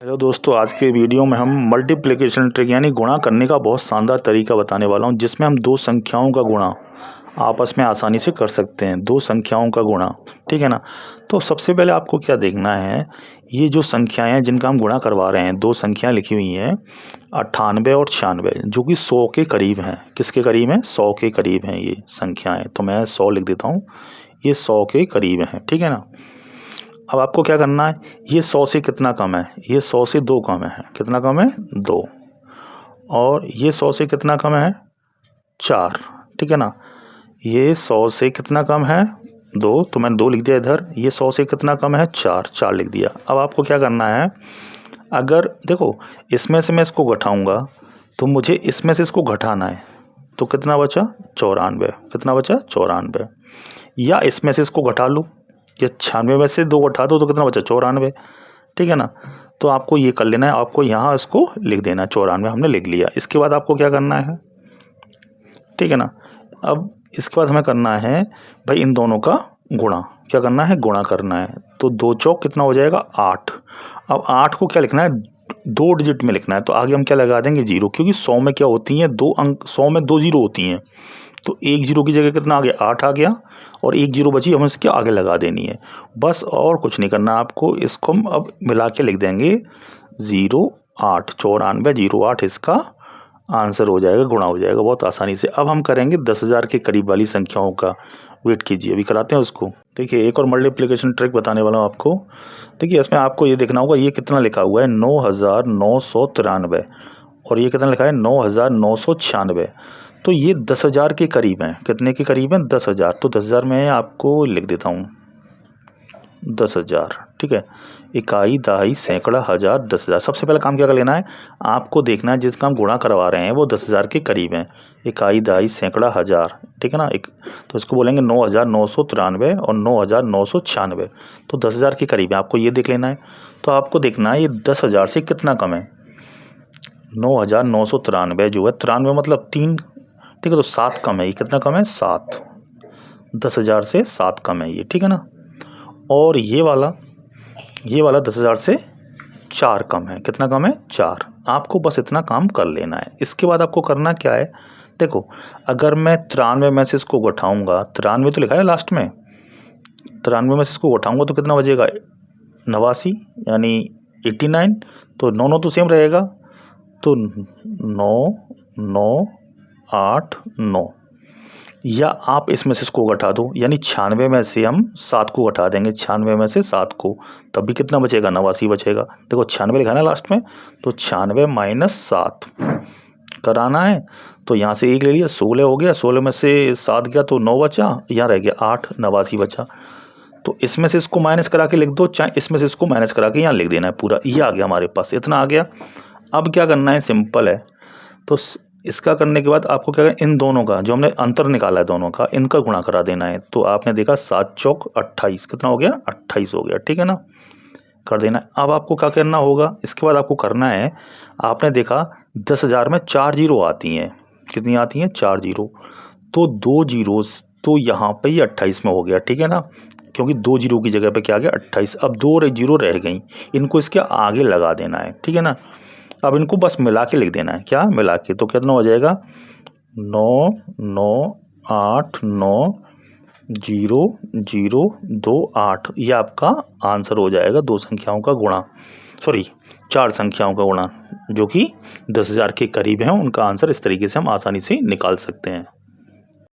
Hello दोस्तों, आज के वीडियो में हम मल्टीप्लिकेशन ट्रिक यानी गुणा करने का बहुत शानदार तरीका बताने वाला हूं, जिसमें हम दो संख्याओं का गुणा आपस में आसानी से कर सकते हैं। दो संख्याओं का गुणा, ठीक है ना। तो सबसे पहले आपको क्या देखना है, ये जो संख्याएं हैं जिनका हम गुणा करवा रहे हैं, दो संख्याएं लिखी हुई हैं 98 और 96, जो कि 100 के करीब हैं। किसके करीब हैं? 100 के करीब हैं ये संख्याएँ। तो मैं 100 लिख देता हूँ, ये 100 के करीब हैं, ठीक है ना। अब आपको क्या करना है, ये 100 से कितना कम है? ये 100 से 2 कम है। कितना कम है? 2। और ये 100 से कितना कम है? 4, ठीक है ना। ये 100 से कितना कम है? 2, तो मैंने 2 लिख दिया इधर। ये 100 से कितना कम है? 4, 4 लिख दिया। अब आपको क्या करना है, अगर देखो इसमें से मैं इसको घटाऊंगा तो मुझे इसमें से इसको घटाना है, तो कितना बचा? 94। कितना बचा? 94। या इसमें से इसको घटा लूँ, या 96 में से 2 घटा दो तो कितना बचा? 94, ठीक है ना। तो आपको ये कर लेना है, आपको यहाँ इसको लिख देना है। 94 हमने लिख लिया। इसके बाद आपको क्या करना है, ठीक है ना। अब इसके बाद हमें करना है भाई इन दोनों का गुणा। क्या करना है? गुणा करना है। तो 2 चौक कितना हो जाएगा? 8। अब 8 को क्या लिखना है? 2 डिजिट में लिखना है। तो आगे हम क्या लगा देंगे? 0, क्योंकि 100 में क्या होती हैं? 2 अंक, 100 में 2 जीरो होती हैं। तो 1 जीरो की जगह कितना आ गया? 8 आ गया, और 1 जीरो बची, हमें इसके आगे लगा देनी है बस, और कुछ नहीं करना आपको। इसको हम अब मिला के लिख देंगे 08, 94, 08 इसका आंसर हो जाएगा, गुणा हो जाएगा बहुत आसानी से। अब हम करेंगे 10,000 के करीब वाली संख्याओं का। वेट कीजिए, अभी कराते हैं उसको। देखिए, एक और मल्टीप्लिकेशन ट्रिक बताने वाला हूँ आपको। देखिए, इसमें आपको ये देखना होगा, ये कितना लिखा हुआ है? 9,993, और ये कितना लिखा है? 9,996। तो ये 10,000 के करीब हैं। कितने के करीब हैं? 10,000। तो 10,000 में आपको लिख देता हूँ 10,000, ठीक है। इकाई, दहाई, सैकड़ा, हज़ार, 10,000। सबसे पहले काम क्या कर लेना है, आपको देखना है जिसका हम गुणा करवा रहे हैं वो 10,000 के करीब हैं। इकाई, दहाई, सैकड़ा, हज़ार, ठीक है ना। तो इसको बोलेंगे 9,993 और 9,996। तो 10,000 के करीब है, आपको ये देख लेना है। तो आपको देखना है ये 10,000 से कितना कम है। 9,993 जो है, 93 मतलब 3, ठीक है। तो 7 कम है, ये कितना कम है? 7। 10,000 से 7 कम है ये, ठीक है ना। और ये वाला 10,000 से 4 कम है। कितना कम है? 4। आपको बस इतना काम कर लेना है। इसके बाद आपको करना क्या है, देखो अगर मैं 93 में से इसको घटाऊंगा, 93 तो लिखा है लास्ट में, 93 में से इसको घटाऊंगा तो कितना बचेगा? 89, यानी 89। तो 9 9 तो सेम रहेगा, तो 9 9 8 9। या आप इसमें से इसको घटा दो, यानी 96 में से हम 7 को घटा देंगे। 96 में से 7 को, तब भी कितना बचेगा? 89 बचेगा। देखो 96 लिखा है ना लास्ट में, तो 96 माइनस 7 कराना है। तो यहाँ से 1 ले लिया, 16 हो गया। 16 में से 7 गया तो 9 बचा, यहाँ रह गया 8, 89 बचा। तो इसमें से इसको माइनस करा के लिख दो, चाहे इसमें से इसको माइनस करा के यहाँ लिख देना है पूरा। ये आ गया हमारे पास, इतना आ गया। अब क्या करना है, सिंपल है। तो इसका करने के बाद आपको क्या करना है, इन दोनों का जो हमने अंतर निकाला है दोनों का, इनका गुणा करा देना है। तो आपने देखा 7 चौक 28, कितना हो गया? 28 हो गया, ठीक है ना। कर देना है। अब आपको क्या करना होगा, इसके बाद आपको करना है, आपने देखा 10,000 में 4 जीरो आती हैं। कितनी आती हैं? 4 जीरो। तो 2 जीरो तो यहाँ पे ही 28 में हो गया, ठीक है ना, क्योंकि 2 जीरो की जगह पे क्या आ गया? 28। अब 2 जीरो रह गई, इनको इसके आगे लगा देना है, ठीक है ना। अब इनको बस मिला के लिख देना है। क्या मिला के? तो कितना हो जाएगा? 9 9 8 9 0 0 2 8। ये आपका आंसर हो जाएगा, दो संख्याओं का गुणा, सॉरी 4 संख्याओं का गुणा, जो कि 10,000 के करीब हैं। उनका आंसर इस तरीके से हम आसानी से निकाल सकते हैं।